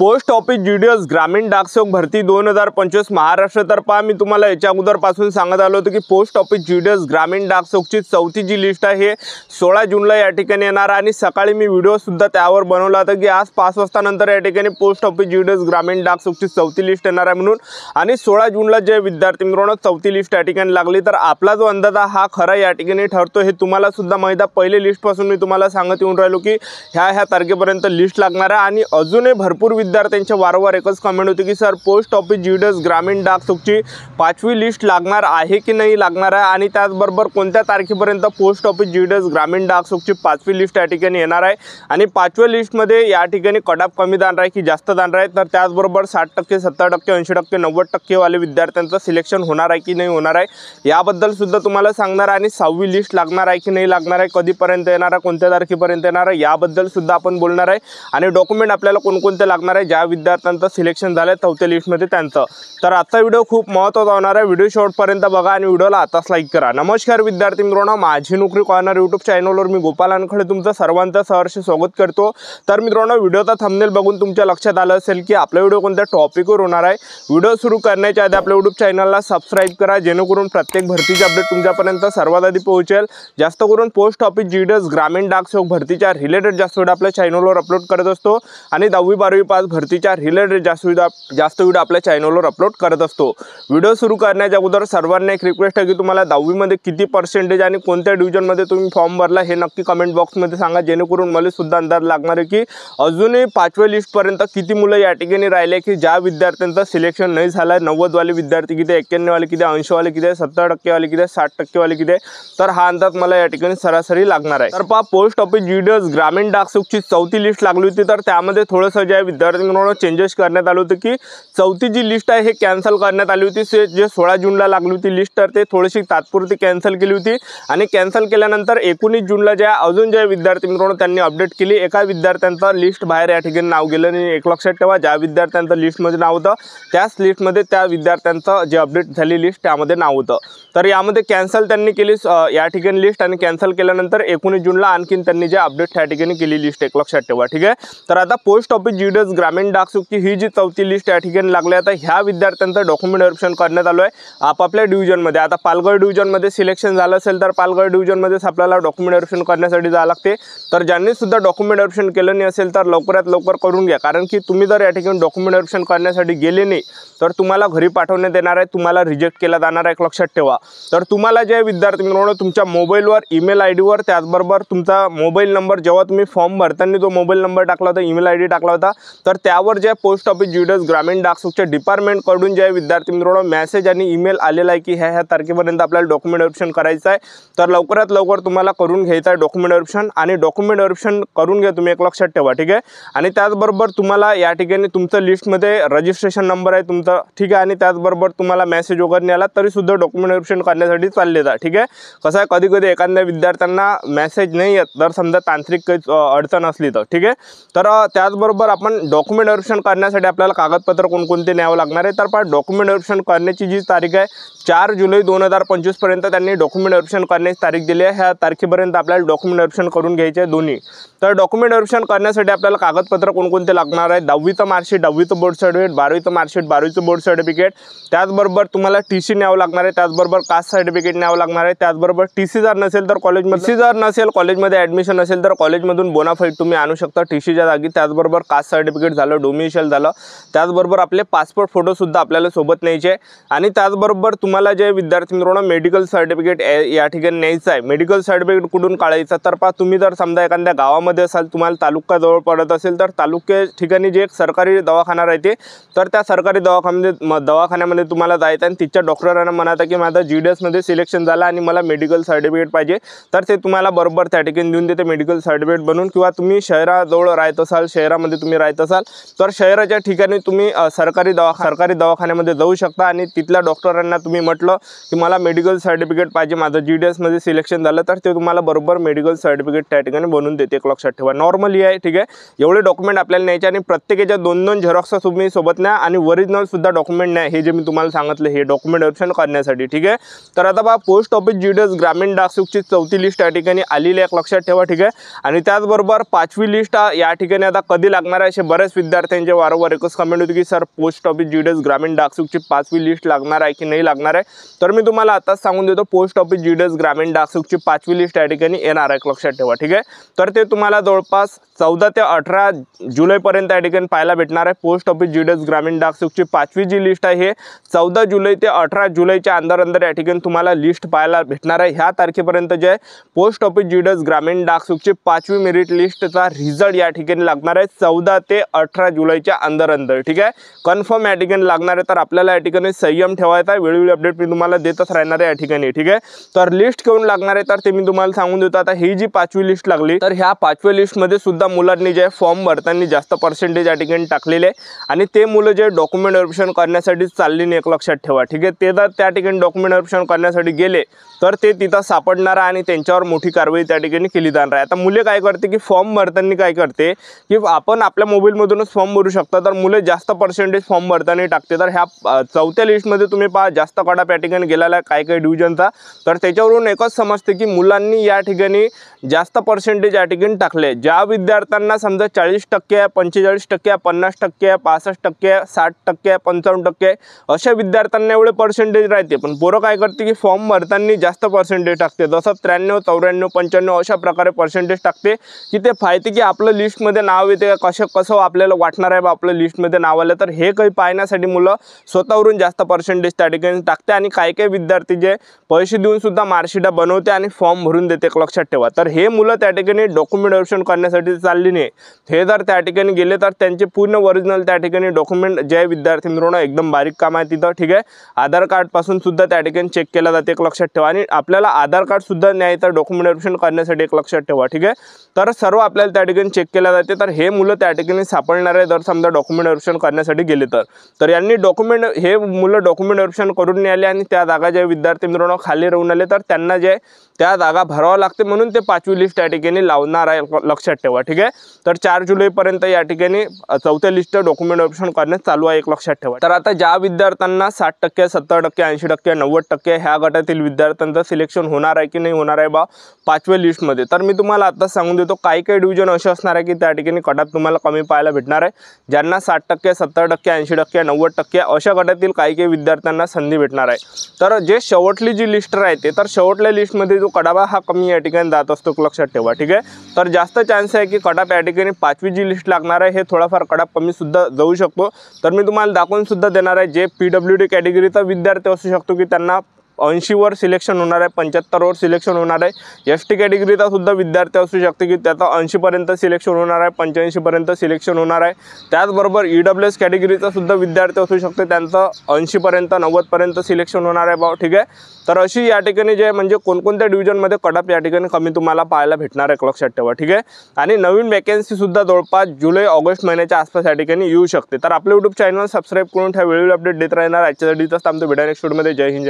Post office GDS ग्रामीण डाकसेवक भरती 2025 महाराष्ट्र तर पहा मी तुम्हाला याच्या अगोदरपासून सांगत आलो होतो की पोस्ट ऑफिस जीडीएस ग्रामीण डाकसेवकची चौथी जी लिस्ट आहे हे 16 जूनला या ठिकाणी येणार आणि सकाळी मी व्हिडिओ सुद्धा त्यावर बनवला होता की आज 5 वाजता नंतर या ठिकाणी पोस्ट ऑफिस जीडीएस ग्रामीण डाकसेवकची चौथी लिस्ट येणार आहे म्हणून। आणि 16 जूनला जे विद्यार्थी मित्रांनो चौथी लिस्ट या ठिकाणी लागली तर आपला जो अंदाज हा खरा या ठिकाणी ठरतो हे तुम्हाला सुद्धा माहित आहे। पहिली लिस्ट पासून मी तुम्हाला सांगत येऊन राहिलो की ह्या तारखेपर्यंत लिस्ट लागणार आहे आणि अजूनही भरपूर विद्यार्थ्यांचे वारंवार एकच कमेंट होते की सर पोस्ट ऑफिस जीडीएस ग्रामीण डाकसेवकची 5वी लिस्ट लागणार आहे की नाही लागणार आहे आणि त्याचबरोबर कोणत्या तारखेपर्यंत पोस्ट ऑफिस जीडीएस ग्रामीण डाकसेवकची 5वी लिस्ट या ठिकाणी येणार आहे आणि 5व्या लिस्टमध्ये या ठिकाणी कट ऑफ कमी दान आहे की जास्त दान आहे तर त्याचबरोबर 60%, 70%, 80%, 90% वाले विद्यार्थ्यांचं सिलेक्शन होणार आहे की नाही होणार आहे याबद्दल सुद्धा तुम्हाला सांगणार आणि 6वी लिस्ट लागणार आहे की नाही लागणार आहे, कधीपर्यंत येणार आहे, कोणत्या तारखेपर्यंत येणार आहे याबद्दल सुद्धा आपण बोलणार आहे आणि डॉक्युमेंट आपल्याला कोणकोणते लागणार आहे ज्या विद्यार्थ्यांचं सिलेक्शन झालं चौथ्या लिस्टमध्ये त्यांचं। तर आजचा व्हिडिओ खूप महत्त्वाचा होणार आहे, व्हिडिओ शेवटपर्यंत बघा आणि व्हिडिओला आताच लाईक करा। नमस्कार विद्यार्थी मित्रांनो, माझी नोकरी कॉर्नर यूट्यूब चॅनलवर मी गोपाल अनखडे तुमचं सर्वांचं सहर्ष स्वागत करतो। तर मित्रांनो व्हिडिओचा थंबनेल बघून तुमच्या लक्षात आलं असेल की आपला व्हिडिओ कोणत्या टॉपिकवर होणार आहे। व्हिडिओ सुरू करण्याच्या आधी आपल्या यूट्यूब चॅनलला सबस्क्राइब करा जेणेकरून प्रत्येक भरतीचे अपडेट तुमच्यापर्यंत सर्वात आधी पोहोचेल। जास्त करून पोस्ट ऑफिस जीडीएस ग्रामीण डाकसेवक भरतीच्या रिलेटेड जास्त व्हिडिओ आपल्या चॅनलवर अपलोड करत असतो आणि 10वी 12वी पास भरतीच्या रिलेटेड जास्त व्हिडिओ आपल्या चॅनलवर अपलोड करत असतो। व्हिडिओ सुरू करण्याच्या अगोदर सर्वांना एक रिक्वेस्ट आहे की तुम्हाला 10वी मध्ये किती पर्सेंटेज आणि कोणत्या डिव्हिजन मध्ये तुम्ही फॉर्म भरला हे नक्की कमेंट बॉक्स मध्ये सांगा जेणेकरून मला सुद्धा अंदाज लागणार आहे की अजूनही 5व्या लिस्ट पर्यंत किती मुलं या ठिकाणी राहिले की ज्या विद्यार्थ्यांचं सिलेक्शन नाही झालं। 90 वाले विद्यार्थी किती, 91 वाले किती, 80 वाले किती, 70% वाले किती, 60% वाले किती, तर हा अंदाज मला या ठिकाणी सरासरी लागणार आहे। तर पहा पोस्ट ऑफिस जीडीएस ग्रामीण डाकसेवकची चौथी लिस्ट लागली होती तर त्यामध्ये थोडंसं जे विद्यार्थ्यांकडून चेंजेस करण्यात आले होते की चौथी जी लिस्ट आहे हे कॅन्सल करण्यात आली होती। जे 16 जूनला लागली होती लिस्ट तर ते थोडीशी तात्पुरती कॅन्सल केली होती आणि कॅन्सल केल्यानंतर 19 जूनला ज्या अजून जे विद्यार्थी मित्रांनो त्यांनी अपडेट केली, एका विद्यार्थ्यांचं लिस्ट बाहेर या ठिकाणी नाव गेलं आणि एक लक्षात ठेवा ज्या विद्यार्थ्यांचं लिस्टमध्ये नाव होतं त्याच लिस्टमध्ये त्या विद्यार्थ्यांचं जे अपडेट झाली लिस्ट त्यामध्ये नाव होतं। तर यामध्ये कॅन्सल त्यांनी केली या ठिकाणी लिस्ट आणि कॅन्सल केल्यानंतर 19 जूनला आणखीन त्यांनी जे अपडेट त्या ठिकाणी केली लिस्ट एक लक्षात ठेवा, ठीक आहे। तर आता पोस्ट ऑफिस जीडीएस ग्रामीण डाकसेवकची ही जी चौथी लिस्ट या ठिकाणी लागली आता ह्या विद्यार्थ्यांचं डॉक्युमेंट व्हेरिफिकेशन करण्यात आलं आहे आपापल्या डिव्हिजनमध्ये। आता पालघर डिव्हिजनमध्ये सिलेक्शन झालं असेल तर पालघर डिव्हिजनमध्येच आपल्याला डॉक्युमेंट व्हेरिफिकेशन करण्यासाठी जावं लागते। तर ज्यांनी सुद्धा डॉक्युमेंट व्हेरिफिकेशन केलं नाही असेल तर लवकरात लवकर करून घ्या, कारण की तुम्ही जर या ठिकाणी डॉक्युमेंट व्हेरिफिकेशन करण्यासाठी गेले नाही तर तुम्हाला घरी पाठवण्यात येणार आहे, तुम्हाला रिजेक्ट केला जाणार आहे एक लक्षात ठेवा। तर तुम्हाला जे विद्यार्थी मित्रांनो तुमच्या मोबाईलवर ईमेल आयडीवर त्याचबरोबर तुमचा मोबाईल नंबर जेव्हा तुम्ही फॉर्म भरताना जो मोबाईल नंबर टाकला होता, ईमेल आयडी टाकला होता तर त्यावर जे पोस्ट ऑफिस जीडीएस ग्रामीण डाकसेवकच्या डिपार्टमेंटकडून जे विद्यार्थी मित्रांनो मेसेज आणि ईमेल आलेला आहे की ह्या तारखेपर्यंत आपल्याला डॉक्युमेंट व्हेरिफिकेशन करायचं आहे तर लवकरात लवकर तुम्हाला करून घ्यायचं आहे डॉक्युमेंट व्हेरिफिकेशन आणि डॉक्युमेंट व्हेरिफिकेशन करून घ्या तुम्ही एक लक्षात ठेवा, ठीक आहे। आणि त्याचबरोबर तुम्हाला या ठिकाणी तुमचं लिस्टमध्ये रजिस्ट्रेशन नंबर आहे तुमचा, ठीक आहे, आणि त्याचबरोबर तुम्हाला मेसेज वगैरे नाही आला तरी सुद्धा डॉक्युमेंट व्हेरिफिकेशन करण्यासाठी चालले जा, ठीक आहे। कसं आहे कधी कधी एखाद्या विद्यार्थ्यांना मेसेज नाही येत जर समजा तांत्रिक काही अडचण असली तर, ठीक आहे। तर त्याचबरोबर आपण डॉक्युमेंट व्हेरिफिकेशन करण्यासाठी आपल्याला कागदपत्र कोणकोणते न्यावं लागणार आहे तर पण डॉक्युमेंट व्हेरिफिकेशन करण्याची जी तारीख आहे 4 जुलै 2025 पर्यंत त्यांनी डॉक्युमेंट व्हेरिफिकेशन करण्याची तारीख दिली आहे। ह्या तारखेपर्यंत आपल्याला डॉक्युमेंट व्हेरिफिकेशन करून घ्यायचे आहे दोन्ही। तर डॉक्युमेंट व्हेरिफिकेशन करण्यासाठी आपल्याला कागदपत्र कोणकोणते लागणार आहे 10वीचं मार्कशीट, 10वीचं बोर्ड सर्टिफिकेट, 12वीचं मार्कशीट, 12वीचं बोर्ड सर्टिफिकेट, त्याचबरोबर तुम्हाला टीसी न्यावं लागणार आहे, त्याचबरोबर कास्ट सर्टिफिकेट न्यावं लागणार आहे, त्याचबरोबर टीसी जर नसेल तर कॉलेजमध्ये, जर नसेल कॉलेजमध्ये ॲडमिशन असेल तर कॉलेजमधून बोनाफाईड तुम्ही आणू शकता टीसीच्या जागी, त्याचबरोबर कास्ट सर्टिफिकेट झालं, डोमिशियल झालं, त्याचबरोबर आपले पासपोर्ट फोटो सुद्धा आपल्याला सोबत न्यायचे आणि त्याचबरोबर तुम्हाला जे विद्यार्थी मित्रांनो मेडिकल सर्टिफिकेट या ठिकाणी न्यायचं आहे। मेडिकल सर्टिफिकेट कुठून काढायचं तर पहा तुम्ही जर समजा एखाद्या गावामध्ये असाल तुम्हाला तालुका जवळ पडत असेल तर तालुक्या ठिकाणी जे एक सरकारी दवाखाना राहते तर त्या सरकारी दवाखान्यामध्ये तुम्हाला जायचं आणि तिच्या डॉक्टरांना म्हणायचं की माझं जीडीएसमध्ये सिलेक्शन झालं आणि मला मेडिकल सर्टिफिकेट पाहिजे तर ते तुम्हाला बरोबर त्या ठिकाणी देऊन देते मेडिकल सर्टिफिकेट बनवून। किंवा तुम्ही शहराजवळ राहत असाल, शहरामध्ये तुम्ही राहत असाल तर शहराच्या ठिकाणी तुम्ही सरकारी दवाखान्यामध्ये जाऊ शकता आणि तिथल्या डॉक्टरांना तुम्ही म्हटलं की मला मेडिकल सर्टिफिकेट पाहिजे, माझं जीडीएसमध्ये सिलेक्शन झालं तर ते तुम्हाला बरोबर मेडिकल सर्टिफिकेट त्या ठिकाणी बनवून देते एक लक्षात ठेवा। नॉर्मली आहे, ठीक आहे। एवढे डॉक्युमेंट आपल्याला न्यायचे आणि प्रत्येकाच्या 2-2 झेरॉक्स तुम्ही सोबत न्या आणि ओरिजिनल सुद्धा डॉक्युमेंट न्या, हे जे मी तुम्हाला सांगितलं हे डॉक्युमेंट व्हेरिफिकेशन करण्यासाठी, ठीक आहे। तर आता बघा पोस्ट ऑफिस जीडीएस ग्रामीण डाकसेवकची चौथी लिस्ट या ठिकाणी आलेली एक लक्षात ठेवा, ठीक आहे। आणि त्याचबरोबर 5वी लिस्ट या ठिकाणी आता कधी लागणार आहे असे बरेच बऱ्याच विद्यार्थ्यांचे वारंवार एकच कमेंट होती की सर पोस्ट ऑफिस GDS ग्रामीण डाकसुखची 5वी लिस्ट लागणार आहे की नाही लागणार आहे। तर मी तुम्हाला आताच सांगून देतो, पोस्ट ऑफिस GDS ग्रामीण डाकसुखची 5वी लिस्ट या ठिकाणी येणार आहे, लक्षात ठेवा, ठीक आहे। तर ते तुम्हाला जवळपास 14 ते 18 जुलैपर्यंत या ठिकाणी पाहायला भेटणार आहे। पोस्ट ऑफिस GDS ग्रामीण डाकसुखची 5वी जी लिस्ट आहे हे 14 जुलै ते 18 जुलैच्या अंदर या ठिकाणी तुम्हाला लिस्ट पाहायला भेटणार आहे। ह्या तारखेपर्यंत जे पोस्ट ऑफिस GDS ग्रामीण डाकसुखची 5वी मेरिट लिस्टचा रिझल्ट या ठिकाणी लागणार आहे 14 ते 18 जुलैच्या अंदर, ठीक आहे। कन्फर्म या ठिकाणी लागणार आहे। तर आपल्याला या ठिकाणी संयम ठेवायचा आहे, वेळोवेळी अपडेट मी तुम्हाला देतच राहणार आहे या ठिकाणी, ठीक आहे। तर लिस्ट घेऊन लागणार आहे तर ते मी तुम्हाला सांगून देतो। आता ही जी 5वी लिस्ट लागली तर ह्या 5व्या लिस्टमध्ये सुद्धा मुलांनी जे फॉर्म भरताना जास्त पर्सेंटेज या ठिकाणी टाकलेले आणि ते मुलं जे डॉक्युमेंट व्हेरिफिकेशन करण्यासाठी चालली नाही, एक लक्षात ठेवा, ठीक आहे। ते जर त्या ठिकाणी डॉक्युमेंट व्हेरिफिकेशन करण्यासाठी गेले तर ते तिथं सापडणार आणि त्यांच्यावर मोठी कारवाई त्या ठिकाणी केली जाणार आहे। आता मुले काय करते की फॉर्म भरताना काय करते की आपण आपल्या मोबाईलमधूनच फॉर्म भरू शकता, तर मुले जास्त पर्सेंटेज फॉर्म भरताना टाकते। तर ह्या 4थ्या लिस्टमध्ये तुम्ही पहा जास्त कडाप या ठिकाणी गेलेला आहे काही डिव्हिजनचा, तर त्याच्यावरून एकच समजते की मुलांनी या ठिकाणी जास्त पर्सेंटेज या ठिकाणी टाकले। ज्या विद्यार्थ्यांना समजा 40% 45% 50% 65% 60% 55% अशा विद्यार्थ्यांना एवढे पर्सेंटेज राहते, पण पोरं काय करते की फॉर्म भरताना जास्त पर्सेंटेज टाकते, जसं 93 94 95 अशा प्रकारे पर्सेंटेज टाकते की ते फायते की आपलं लिस्टमध्ये नाव येते, कसं आपल्याला वाटणार आहे बा आपलं लिस्टमध्ये नाव आलं, तर हे काही पाहण्यासाठी मुलं स्वतःवरून जास्त पर्सेंटेज त्या ठिकाणी टाकते आणि काही विद्यार्थी जे पैसे देऊन सुद्धा मार्कशीट बनवते आणि फॉर्म भरून देते, लक्षात ठेवा। तर हे मुलं त्या ठिकाणी डॉक्युमेंट व्हेरिफिकेशन करण्यासाठी चालली नाही, हे जर त्या ठिकाणी गेले तर त्यांचे पूर्ण ओरिजिनल त्या ठिकाणी डॉक्युमेंट जे विद्यार्थी मिळवणं एकदम बारीक काम आहे तिथं, ठीक आहे। आधार कार्ड पासून सुद्धा त्या ठिकाणी चेक केला जाते, लक्षात ठेवा। आणि आपल्याला आधार कार्ड सुद्धा न्यायचं डॉक्युमेंट व्हेरिफिकेशन करण्यासाठी, लक्षात ठेवा, ठीक आहे। तर सर्व आपल्याला त्या ठिकाणी चेक केला जाते, तर हे मुलं त्या ठिकाणी सापडणार आहे जर समजा डॉक्युमेंट व्हेरिफिकेशन करण्यासाठी गेले तर यांनी हे मुलं डॉक्युमेंट व्हेरिफिकेशन करून नाही आले आणि त्या जागा जे विद्यार्थी मिळवणं खाली राहून आले तर त्यांना जे त्या जागा भरावा लागते, म्हणून ते 5वी लिस्ट या ठिकाणी लावणार आहे, लक्षात ठेवा, ठीक आहे। तर 4 जुलैपर्यंत या ठिकाणी 4थ्या लिस्ट डॉक्युमेंट व्हेरिफिकेशन करण्यास चालू आहे, लक्षात ठेवा। तर आता ज्या विद्यार्थ्यांना 60% 70% 80% 90% ह्या गटातील विद्यार्थ्यांचं सिलेक्शन होणार आहे की नाही होणार आहे बा 5व्या लिस्टमध्ये, तर मी तुम्हाला आता सांगून देतो काही डिव्हिजन असे असणार आहे की त्या ठिकाणी कटाप तुम्हाला कमी पाहायला भेटणार आहे। ज्यांना 60% 70% 80% 90% अशा गटातील काही विद्यार्थ्यांना संधी भेटणार आहे। तर जे शेवटली जी लिस्ट राहते तर शेवटल्या लिस्टमध्ये जो कडापा हा कमी या ठिकाणी जात असतो, लक्षात ठेवा, ठीक आहे। तर जास्त चान्स आहे की कडाप या ठिकाणी 5वी जी लिस्ट लागणार आहे हे थोडाफार कडाप कमी सुद्धा जाऊ शकतो। तर मी तुम्हाला दाखवून सुद्धा देणार आहे जे PWD कॅटेगरीचा विद्यार्थी असू शकतो की त्यांना 80 वर सिलेक्शन होणार आहे, 75 वर सिलेक्शन होणार आहे। ST कॅटेगरीचा सुद्धा विद्यार्थी असू शकते की त्याचा 80 पर्यंत सिलेक्शन होणार आहे, 85 पर्यंत सिलेक्शन होणार आहे। त्याचबरोबर EWS कॅटेगरीचा सुद्धा विद्यार्थी असू शकते, त्यांचं 80 पर्यंत 90 पर्यंत सिलेक्शन होणार आहे भाऊ, ठीक आहे। तर अशी या ठिकाणी जे म्हणजे कोणकोणत्या डिव्हिजनमध्ये कटअप या ठिकाणी कमी तुम्हाला पाहायला भेटणार आहे, लक्षात ठेवा, ठीक आहे। आणि नवीन वॅकन्सी सुद्धा जवळपास जुलै ऑगस्ट महिन्याच्या आसपास या ठिकाणी येऊ शकते। तर आपले YouTube चॅनल सबस्क्राइब करून ठेवा, वेळोवेळी अपडेट देत राहणार। आजच्यासाठी आमचं भेटा नेक्स्ट व्हिडिओमध्ये। जय हिंद।